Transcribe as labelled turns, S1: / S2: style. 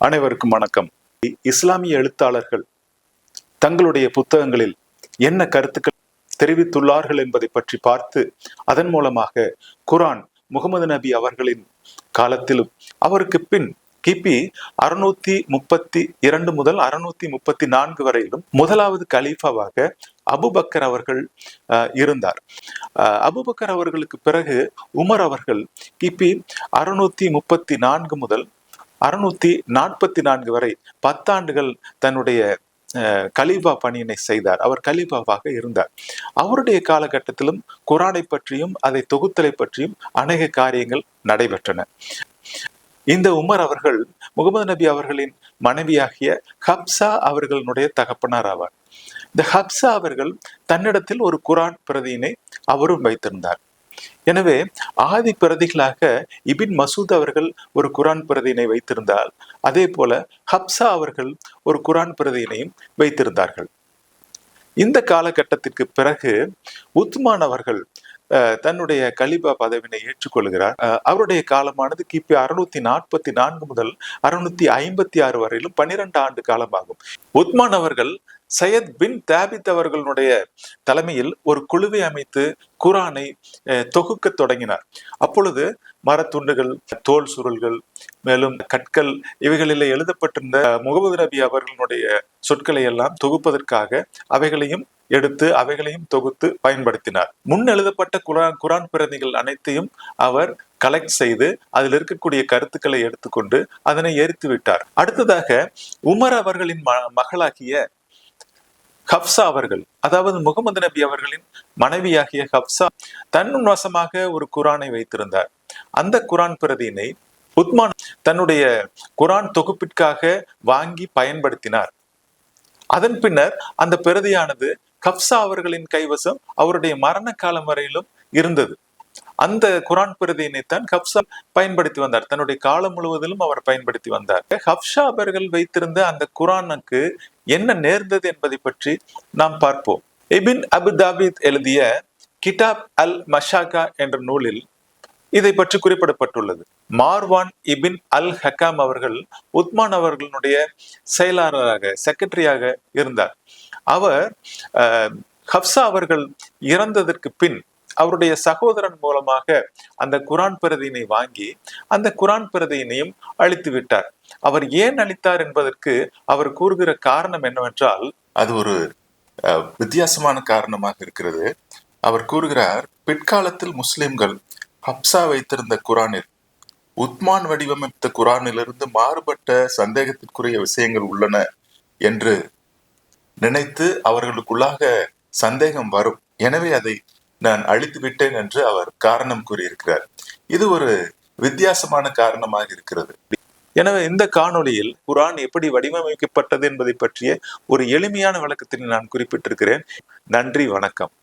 S1: அனைவருக்கும் வணக்கம். இஸ்லாமிய எழுத்தாளர்கள் தங்களுடைய புத்தகங்களில் என்ன கருத்துக்கள் தெரிவித்துள்ளார்கள் என்பதை பற்றி பார்த்து அதன் மூலமாக குரான் முகமது நபி அவர்களின் காலத்திலும் அவருக்கு பின் கிபி 632 முதல் 634 வரையிலும் முதலாவது கலீஃபாவாக அபுபக்கர் அவர்கள் இருந்தார். அபுபக்கர் அவர்களுக்கு பிறகு உமர் அவர்கள் கிபி 634 முதல் 644 வரை 10 ஆண்டுகள் தன்னுடைய கலீஃபா பணியினை செய்தார். அவர் கலீஃபாவாக இருந்தார். அவருடைய காலகட்டத்திலும் குரானை பற்றியும் அதை தொகுத்தலை பற்றியும் அநேக காரியங்கள் நடைபெற்றன. இந்த உமர் அவர்கள் முகமது நபி அவர்களின் மனைவியாகிய ஹப்சா அவர்களுடைய தகப்பனார் ஆவார். இந்த ஹப்சா அவர்கள் தன்னிடத்தில் ஒரு குரான் பிரதியினை அவரும் வைத்திருந்தார். எனவே ஆதி பிரதிகளாக இபின் மசூத் அவர்கள் ஒரு குரான் பிரதியினை வைத்திருந்தால், அதே போல ஹப்சா அவர்கள் ஒரு குரான் பிரதியினையும் வைத்திருந்தார்கள். இந்த காலகட்டத்திற்கு பிறகு உத்மான் அவர்கள் தன்னுடைய கலீஃபா பதவினை ஏற்றுக்கொள்கிறார். அவருடைய காலமானது கிபி 644 முதல் 656 வரையிலும் 12 ஆண்டு காலமாகும். உத்மான் அவர்கள் சையத் பின் தாபித் அவர்களுடைய தலைமையில் ஒரு குழுவை அமைத்து குரானை தொகுக்க தொடங்கினார். அப்பொழுது மரத்துண்டுகள், தோல் சுருள்கள், மேலும் கற்கள் இவைகளில் எழுதப்பட்டிருந்த முகமது நபி அவர்களுடைய சொற்களை எல்லாம் தொகுப்பதற்காக அவைகளையும் எடுத்து அவைகளையும் தொகுத்து பயன்படுத்தினார். முன் எழுதப்பட்ட குரான் பிரதிகள் அனைத்தையும் அவர் கலெக்ட் செய்து அதில் இருக்கக்கூடிய கருத்துக்களை எடுத்துக்கொண்டு அதனை எரித்து விட்டார். அடுத்ததாக உமர் அவர்களின் மகளாகிய ஹப்சா அவர்கள், அதாவது முகமது நபி அவர்களின் மனைவியாகிய ஹப்சா தன் வசமாக ஒரு குரானை வைத்திருந்தார். அந்த குரான் பிரதியினை உத்மான் தன்னுடைய குரான் தொகுப்பிற்காக வாங்கி பயன்படுத்தினார். அதன் பின்னர் அந்த பிரதியானது ஹப்சா அவர்களின் கைவசம் அவருடைய மரண காலம் வரையிலும் இருந்தது. அந்த குரான் பிரதியினைத்தான் ஹப்சா பயன்படுத்தி வந்தார். தன்னுடைய காலம் முழுவதிலும் அவர் பயன்படுத்தி வந்தார். ஹப்சா அவர்கள் வைத்திருந்த அந்த குரானுக்கு என்ன நேர்ந்தது என்பதை பற்றி நாம் பார்ப்போம். இபின் அபு தாபித் எழுதிய கிதாப் அல் மஷாகா என்ற நூலில் இதை பற்றி குறிப்பிடப்பட்டுள்ளது. மார்வான் இபின் அல் ஹக்காம் அவர்கள் உத்மான் அவர்களுடைய செயலாளராக, செக்ரட்டரியாக இருந்தார். அவர் ஹப்சா அவர்கள் இறந்ததற்கு பின் அவருடைய சகோதரன் மூலமாக அந்த குரான் பிரதியினை வாங்கி அந்த குரான் பிரதியினையும் அழித்து விட்டார். அவர் ஏன் அழித்தார் என்பதற்கு அவர் கூறுகிற காரணம் என்னவென்றால், அது ஒரு வித்தியாசமான காரணமாக இருக்கிறது. அவர் கூறுகிறார், பிற்காலத்தில் முஸ்லிம்கள் ஹப்சா வைத்திருந்த குரானில் உத்மான் வடிவமைத்த குரானிலிருந்து மாறுபட்ட சந்தேகத்திற்குரிய விஷயங்கள் உள்ளன என்று நினைத்து அவர்களுக்குள்ளாக சந்தேகம் வரும். எனவே அதை நான் அழித்து விட்டேன் என்று அவர் காரணம் கூறியிருக்கிறார். இது ஒரு வித்தியாசமான காரணமாக இருக்கிறது. எனவே இந்த காணொளியில் குரான் எப்படி வடிவமைக்கப்பட்டது என்பதை பற்றிய ஒரு எளிமையான விளக்கத்தினை நான் குறிப்பிட்டிருக்கிறேன். நன்றி, வணக்கம்.